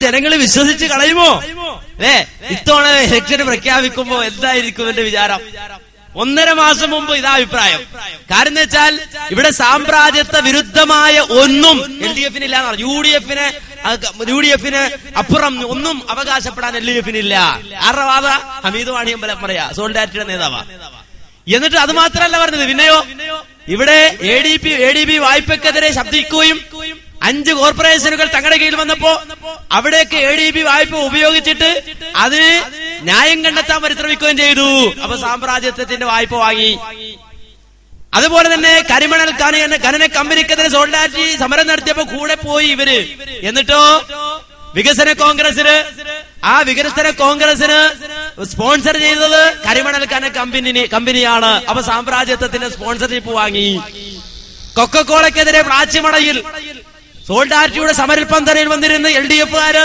ജനങ്ങൾ വിശ്വസിച്ച് കളയുമോ? ഇത്തവണ ഇലക്ഷൻ പ്രഖ്യാപിക്കുമ്പോ എന്തായിരിക്കും എന്റെ വിചാരം? 1.5 മാസം മുമ്പ് ഇതാ അഭിപ്രായം. കാരണം എന്ന് വെച്ചാൽ ഇവിടെ സാമ്രാജ്യത്വ വിരുദ്ധമായ ഒന്നും LDF-ന് ഇല്ല. UDF-ന് അപ്പുറം ഒന്നും അവകാശപ്പെടാൻ LDF-ന് ഇല്ല. ആരുടെ വാദ? ഹമീദ് വാണിയമ്പലം പറയാ, സോളിഡാരിറ്റിയുടെ നേതാവാ. എന്നിട്ട് അത് മാത്രമല്ല പറഞ്ഞത്, പിന്നെയോ ഇവിടെ ADB വായ്പക്കെതിരെ ശബ്ദിക്കുകയും 5 കോർപ്പറേഷനുകൾ തങ്ങളുടെ കീഴിൽ വന്നപ്പോ അവിടേക്ക് ADB വായ്പ ഉപയോഗിച്ചിട്ട് അതിന് ന്യായം കണ്ടെത്താൻ പരിശ്രമിക്കുകയും ചെയ്തു. അപ്പൊ സാമ്രാജ്യത്വത്തിന്റെ വായ്പ വാങ്ങി. അതുപോലെ തന്നെ കരിമണൽ ഖനന കമ്പനിക്കെതിരെ സോളിഡാരിറ്റി സമരം നടത്തിയപ്പോ കൂടെ പോയി ഇവര്. എന്നിട്ടോ വികസന കോൺഗ്രസിന് സ്പോൺസർ ചെയ്തത് കരിമണൽ ഖനന കമ്പനിയാണ്. അപ്പൊ സാമ്രാജ്യത്വത്തിന്റെ സ്പോൺസർഷിപ്പ് വാങ്ങി. കൊക്കക്കോളക്കെതിരെ പ്ലാച്ചിമടയിൽ സോളിഡാരിറ്റിയുടെ സമരപ്പന്തലിൽ വന്നിരുന്ന LDF-കാര്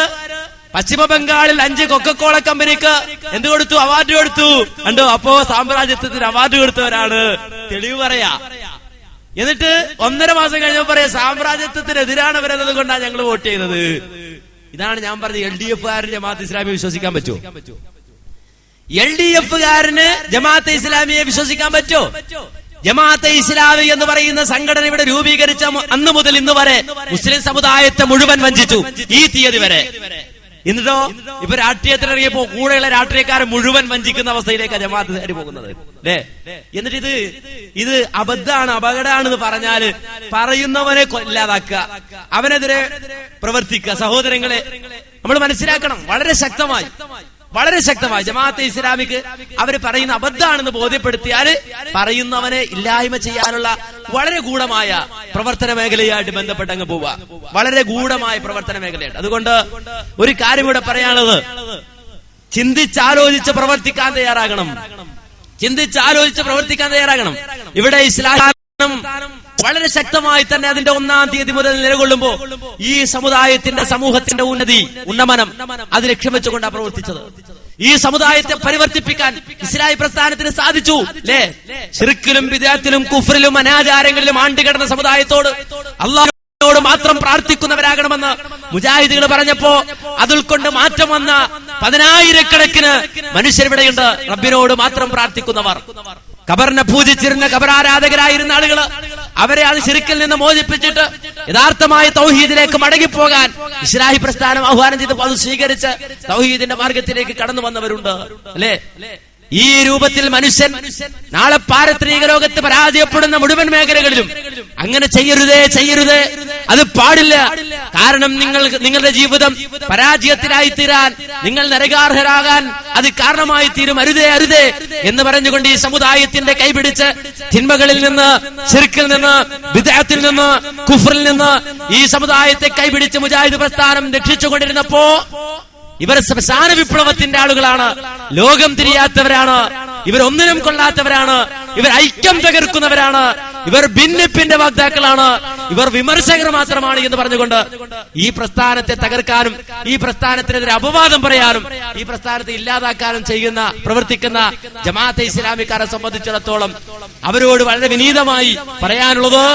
പശ്ചിമ ബംഗാളിൽ 5 കൊക്കക്കോള കമ്പനിക്ക് എന്ത് കൊടുത്തു? അവാർഡ് കൊടുത്തു. കണ്ടോ? അപ്പോ സാമ്രാജ്യത്വത്തിന് അവാർഡ് കൊടുത്തവരാണ്. തെളിവ് പറയാ. എന്നിട്ട് 1.5 മാസം കഴിഞ്ഞപ്പോ പറയാ സാമ്രാജ്യത്വത്തിനെതിരാണ് അവരെന്നത് കൊണ്ടാണ് ഞങ്ങൾ വോട്ട് ചെയ്തത്. ഇതാണ് ഞാൻ പറഞ്ഞത്. LDF-കാരന് ജമാഅത്ത് ഇസ്ലാമിയെ വിശ്വസിക്കാൻ പറ്റുമോ? LDF-കാരന് ജമാഅത്തെ ഇസ്ലാമിയെ വിശ്വസിക്കാൻ പറ്റുമോ? ജമാഅത്തെ ഇസ്ലാമി എന്ന് പറയുന്ന സംഘടന ഇവിടെ രൂപീകരിച്ച അന്ന് മുതൽ ഇന്ന് വരെ മുസ്ലിം സമുദായത്തെ മുഴുവൻ വഞ്ചിച്ചു. ഈ തീയതി വരെ. എന്നിട്ടോ ഇപ്പൊ രാഷ്ട്രീയത്തിലിറങ്ങിയപ്പോ കൂടെയുള്ള രാഷ്ട്രീയക്കാരെ മുഴുവൻ വഞ്ചിക്കുന്ന അവസ്ഥയിലേക്കാണ് ജമാഅത്ത് കയറി പോകുന്നത്. അല്ലേ? എന്നിട്ട് ഇത് അബദ്ധമാണ്, അപകടമാണെന്ന് പറഞ്ഞാല് പറയുന്നവനെ ഇല്ലാതാക്കുക, അവനെതിരെ പ്രവർത്തിക്കുക. സഹോദരങ്ങളെ, നമ്മൾ മനസ്സിലാക്കണം വളരെ ശക്തമായി ജമാഅത്തെ ഇസ്ലാമിക്ക് അവര് പറയുന്ന അബദ്ധമാണെന്ന് ബോധ്യപ്പെടുത്തിയാൽ പറയുന്നവനെ ഇല്ലായ്മ ചെയ്യാനുള്ള വളരെ ഗൂഢമായ പ്രവർത്തന മേഖലയായിട്ട് ബന്ധപ്പെട്ട് അങ്ങ് പോവുക. വളരെ ഗൂഢമായ പ്രവർത്തന മേഖലയായിട്ട്. അതുകൊണ്ട് ഒരു കാര്യം ഇവിടെ പറയാനുള്ളത്, ചിന്തിച്ചാലോചിച്ച് പ്രവർത്തിക്കാൻ തയ്യാറാകണം. ഇവിടെ ഇസ്ലാം വളരെ ശക്തമായി തന്നെ അതിന്റെ 1-ാം തീയതി മുതൽ നിലകൊള്ളുമ്പോ ഈ സമൂഹത്തിന്റെ ഉന്നമനം അത് ലക്ഷ്യം വെച്ചുകൊണ്ടാണ് പ്രവർത്തിച്ചത്. ഈ സമുദായത്തെ പരിവർത്തിപ്പിക്കാൻ ഇസ്ലാഹി പ്രസ്ഥാനത്തിന് സാധിച്ചു. ശിർക്കിലും ബിദ്അത്തിലും കുഫ്റിലും അനാചാരങ്ങളിലും ആണ്ടുകിടന്ന സമുദായത്തോട് അല്ലാഹുവിനോട് മാത്രം പ്രാർത്ഥിക്കുന്നവരാകണമെന്ന് മുജാഹിദുകൾ പറഞ്ഞപ്പോ അതുൾക്കൊണ്ട് മാറ്റം വന്ന 10,000-കണക്കിന് മനുഷ്യരിവിടെയുണ്ട്. റബ്ബിനോട് മാത്രം പ്രാർത്ഥിക്കുന്നവർ, ഖബറിനെ പൂജിച്ചിരുന്ന ഖബറാരാധകരായിരുന്ന ആളുകള്, അവരെ അത് ശിർക്കിൽ നിന്ന് മോചിപ്പിച്ചിട്ട് യഥാർത്ഥമായ തൗഹീദിലേക്ക് മടങ്ങിപ്പോകാൻ ഇസ്ലാഹി പ്രസ്ഥാനം ആഹ്വാനം ചെയ്തപ്പോൾ അത് സ്വീകരിച്ച് തൗഹീദിന്റെ മാർഗത്തിലേക്ക് കടന്നു വന്നവരുണ്ട്. അല്ലേ? ഈ രൂപത്തിൽ മനുഷ്യൻ നാളെ പാരത്രിക ലോകത്ത് പരാജയപ്പെടുന്ന മുഴുവൻ മേഖലകളിലും അങ്ങനെ ചെയ്യരുതേ, അത് പാടില്ല. കാരണം നിങ്ങളുടെ ജീവിതം പരാജയത്തിനായി തീരാൻ, നിങ്ങൾ നരകാർഹരാകാൻ അത് കാരണമായി തീരും. അരുതേ എന്ന് പറഞ്ഞുകൊണ്ട് ഈ സമുദായത്തിന്റെ കൈപിടിച്ച് തിന്മകളിൽ നിന്ന്, ശിർക്കിൽ നിന്ന്, ബിദ്അത്തിൽ നിന്ന്, കുഫ്റിൽ നിന്ന് ഈ സമുദായത്തെ കൈപിടിച്ച് മുജാഹിദ് പ്രസ്ഥാനം രക്ഷിച്ചുകൊണ്ടിരുന്നപ്പോ ഇവർ ശ്മശാന വിപ്ലവത്തിന്റെ ആളുകളാണ്, ലോകം തിരിയാത്തവരാണ്, ഇവർ ഒന്നിനും കൊള്ളാത്തവരാണ്, ഇവർ ഐക്യം തകർക്കുന്നവരാണ്, ഇവർ ഭിന്നിപ്പിന്റെ വക്താക്കളാണ്, ഇവർ വിമർശകർ മാത്രമാണ് എന്ന് പറഞ്ഞുകൊണ്ട് ഈ പ്രസ്ഥാനത്തെ തകർക്കാനും ഈ പ്രസ്ഥാനത്തിനെതിരെ അപവാദം പറയാനും ഈ പ്രസ്ഥാനത്തെ ഇല്ലാതാക്കാനും പ്രവർത്തിക്കുന്ന ജമാഅത്തെ ഇസ്ലാമിക്കാരെ സംബന്ധിച്ചിടത്തോളം അവരോട് വളരെ വിനീതമായി പറയാനുള്ളത്,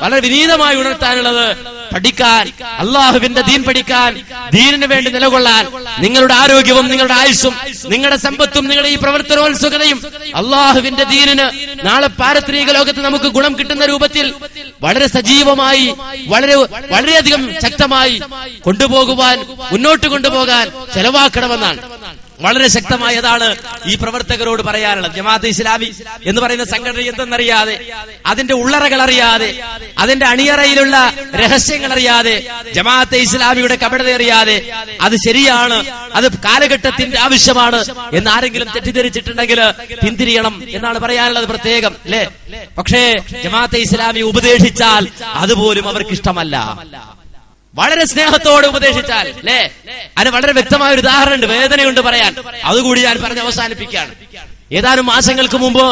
വളരെ വിനീതമായി ഉണർത്താനുള്ളത്, പഠിക്കാൻ, അള്ളാഹുവിന്റെ ദീൻ പഠിക്കാൻ, ദീനിന് വേണ്ടി നിലകൊള്ളാൻ, നിങ്ങളുടെ ആരോഗ്യവും നിങ്ങളുടെ ആയുസ്സും നിങ്ങളുടെ സമ്പത്തും നിങ്ങളുടെ ഈ പ്രവർത്തനോത്സുകതയും അള്ളാഹുവിന്റെ ദീനിന് നാളെ പാരത്രിക ലോകത്ത് നമുക്ക് ഗുണം കിട്ടുന്ന രൂപത്തിൽ വളരെ സജീവമായി, വളരെയധികം ശക്തമായി കൊണ്ടുപോകുവാൻ, മുന്നോട്ട് കൊണ്ടുപോകാൻ ചെലവാക്കണമെന്നാണ് വളരെ ശക്തമായതാണ് ഈ പ്രവർത്തകരോട് പറയാനുള്ളത്. ജമാഅത്തെ ഇസ്ലാമി എന്ന് പറയുന്ന സംഘടന എന്തെന്നറിയാതെ, അതിന്റെ ഉള്ളറകൾ അറിയാതെ, അതിന്റെ അണിയറയിലുള്ള രഹസ്യങ്ങൾ അറിയാതെ, ജമാഅത്തെ ഇസ്ലാമിയുടെ കപടത അറിയാതെ, അത് ശരിയാണ്, അത് കാലഘട്ടത്തിന്റെ ആവശ്യമാണ് എന്ന് ആരെങ്കിലും തെറ്റിദ്ധരിച്ചിട്ടുണ്ടെങ്കിൽ പിന്തിരിയണം എന്നാണ് പറയാനുള്ളത് പ്രത്യേകം. അല്ലേ? പക്ഷേ ജമാഅത്തെ ഇസ്ലാമി ഉപദേശിച്ചാൽ അതുപോലും അവർക്ക് ഇഷ്ടമല്ല. വളരെ സ്നേഹത്തോടെ ഉപദേശിച്ചാൽ, അല്ലേ? അതിന് വളരെ വ്യക്തമായ ഒരു ഉദാഹരണമുണ്ട്, വേദനയുണ്ട് പറയാൻ. അതുകൂടി ഞാൻ പറഞ്ഞ് അവസാനിപ്പിക്കുകയാണ്. ഏതാനും മാസങ്ങൾക്ക് മുമ്പ്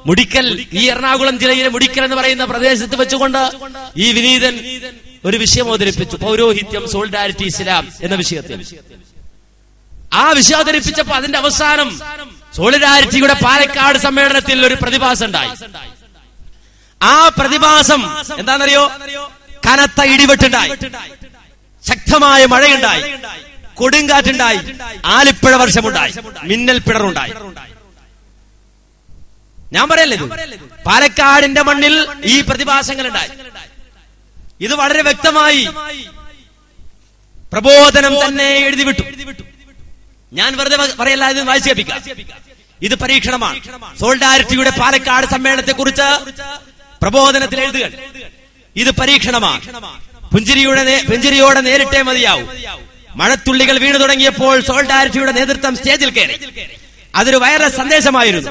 മുടിക്കൽ, ഈ എറണാകുളം ജില്ലയിലെ മുടിക്കൽ എന്ന് പറയുന്ന പ്രദേശത്ത് വെച്ചുകൊണ്ട് ഈ വിനീതൻ ഒരു വിഷയം അവതരിപ്പിച്ചു, പൗരോഹിത്യം, സോളിഡാരിറ്റി, ഇസ്ലാം എന്ന വിഷയത്തിൽ. ആ വിഷയം അവതരിപ്പിച്ചപ്പോ അതിന്റെ അവസാനം സോളിഡാരിറ്റിയുടെ പാലക്കാട് സമ്മേളനത്തിൽ ഒരു പ്രതിഭാസം ഉണ്ടായി. ആ പ്രതിഭാസം എന്താണെന്നറിയോ? കനത്ത ഇടിവെട്ടുണ്ടായി, ശക്തമായ മഴയുണ്ടായി. കൊടുങ്കാറ്റുണ്ടായി, ആലിപ്പഴ വർഷമുണ്ടായി, മിന്നൽ പിണറുണ്ടായി. ഞാൻ പറയല്ലേ, പാലക്കാടിന്റെ മണ്ണിൽ ഈ പ്രതിഭാസങ്ങൾ ഉണ്ടായി. ഇത് വളരെ വ്യക്തമായി പ്രബോധനം തന്നെ എഴുതിവിട്ടു. ഞാൻ വെറുതെ പറയല്ല, ഇത് വായിച്ചു കേൾപ്പിക്കാം. ഇത് പരീക്ഷണമാണ്. സോൾഡാരിറ്റിയുടെ പാലക്കാട് സമ്മേളനത്തെ കുറിച്ച് പ്രബോധനത്തിൽ എഴുതുക. ഇത് പരീക്ഷണമാണ്. പുഞ്ചിരിയോടെ നേരിട്ടേ മതിയാവും. മഴത്തുള്ളികൾ വീണു തുടങ്ങിയപ്പോൾ സോൾഡാരിറ്റിയുടെ നേതൃത്വം സ്റ്റേജിൽ കയറി. അതൊരു വൈറസ് സന്ദേശമായിരുന്നു.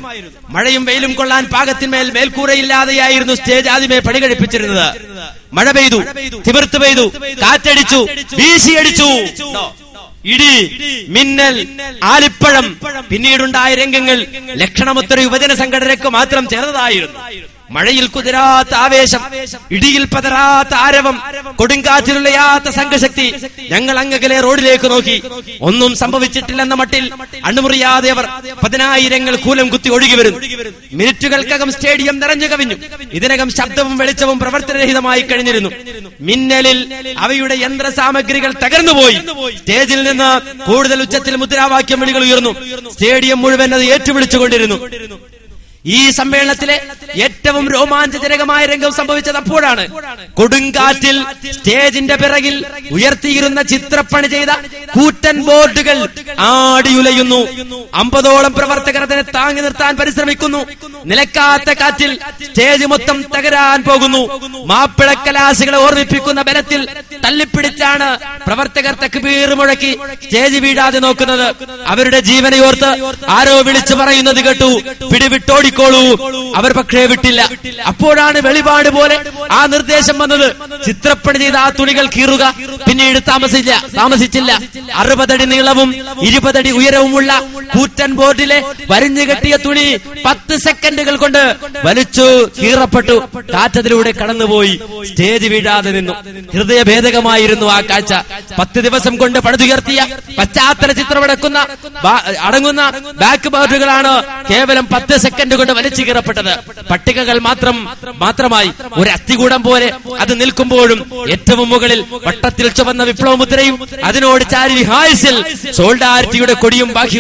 മഴയും വെയിലും കൊള്ളാൻ പാകത്തിന്മേൽ മേൽക്കൂരയില്ലാതെയായിരുന്നു സ്റ്റേജ് ആദ്യമേ പണി കഴിപ്പിച്ചിരുന്നത്. മഴ പെയ്തു, തിമിർത്ത് പെയ്തു, കാറ്റടിച്ചു, വീശിയടിച്ചു, ഇടി, മിന്നൽ, ആലിപ്പഴം. പിന്നീടുണ്ടായ രംഗങ്ങൾ ലക്ഷണമൊത്തൊരു യുവജന സംഘടനയ്ക്ക് മാത്രം ചേർന്നതായിരുന്നു. മഴയിൽ കുതിരാത്ത ആവേശം, ഇടിയിൽ പതരാത്ത ആരവം, കൊടുങ്കാറ്റിലുള്ളയാത്ത സംഘശക്തി. ഞങ്ങൾ അങ്ങകലെ റോഡിലേക്ക് നോക്കി. ഒന്നും സംഭവിച്ചിട്ടില്ലെന്ന മട്ടിൽ അണുമുറിയാതെ അവർ 10,000 കൂലം കുത്തി ഒഴുകി വരും. മിനിറ്റുകൾക്കകം സ്റ്റേഡിയം നിറഞ്ഞു കവിഞ്ഞു. ഇതിനകം ശബ്ദവും വെളിച്ചവും പ്രവർത്തനരഹിതമായി കഴിഞ്ഞിരുന്നു. മിന്നലിൽ അവയുടെ യന്ത്ര സാമഗ്രികൾ തകർന്നുപോയി. സ്റ്റേജിൽ നിന്ന് കൂടുതൽ ഉച്ചത്തിൽ മുദ്രാവാക്യം വിളികൾ ഉയർന്നു. സ്റ്റേഡിയം മുഴുവൻ അത് ഏറ്റുവിളിച്ചുകൊണ്ടിരുന്നു. ഈ സമ്മേളനത്തിലെ ഏറ്റവും രോമാഞ്ചജനകമായ രംഗം സംഭവിച്ചത് അപ്പോഴാണ്. കൊടുങ്കാറ്റിൽ സ്റ്റേജിന്റെ പിറകിൽ ഉയർത്തിയിരുന്ന ചിത്രപ്പണി ചെയ്ത കൂറ്റൻ ബോർഡുകൾ ആടിയുലയുന്നു. 50ഓളം പ്രവർത്തകർ അതിനെ താങ്ങി നിർത്താൻ പരിശ്രമിക്കുന്നു. നിലക്കാത്ത കാറ്റിൽ സ്റ്റേജ് മൊത്തം തകരാൻ പോകുന്നു. മാപ്പിളക്കലാശികളെ ഓർമ്മിപ്പിക്കുന്ന ബലത്തിൽ തല്ലിപ്പിടിച്ചാണ് പ്രവർത്തകർ തക്ബീർ മുഴക്കി സ്റ്റേജ് വീഴാതെ നോക്കുന്നത്. അവരുടെ ജീവനയോർത്ത് ആരോ വിളിച്ചു പറയുന്നത് കേട്ടു, പിടിവിട്ടോടി. അവർ പക്ഷേ വിട്ടില്ല. അപ്പോഴാണ് വെളിപാട് പോലെ ആ നിർദ്ദേശം വന്നത്. ചിത്രപ്പണി ചെയ്ത ആ തുണികൾ കീറുക. പിന്നീട് താമസിച്ചില്ല 60 അടി നീളവും 20 അടി ഉയരവുമുള്ള കൂറ്റൻ ബോർഡിലെ വരിഞ്ഞു കെട്ടിയ തുണി 10 സെക്കൻഡുകൾ കൊണ്ട് വലിച്ചു കീറപ്പെട്ടു. കാറ്റതിലൂടെ കടന്നുപോയി. സ്റ്റേജ് വീഴാതെ നിന്നു. ഹൃദയഭേദകമായിരുന്നു ആ കാഴ്ച. 10 ദിവസം കൊണ്ട് പണിതുയർത്തിയ പശ്ചാത്തല ചിത്രം അടങ്ങുന്ന ബാക്ക് ബോർഡുകളാണ് കേവലം 10 സെക്കൻഡ് കൊണ്ട് വലിച്ചു കീറപ്പെട്ടത്. പട്ടികകൾ മാത്രമായി ഒരു അസ്ഥികൂടം പോലെ അത് നിൽക്കുമ്പോഴും ഏറ്റവും മുകളിൽ വട്ടത്തിൽ ചുവന്ന വിപ്ലവ മുദ്രയും അതിനോട് ചാരി ഹായ്സിൽ സോൾഡാരിറ്റിയുടെ കൊടിയും ബാക്കി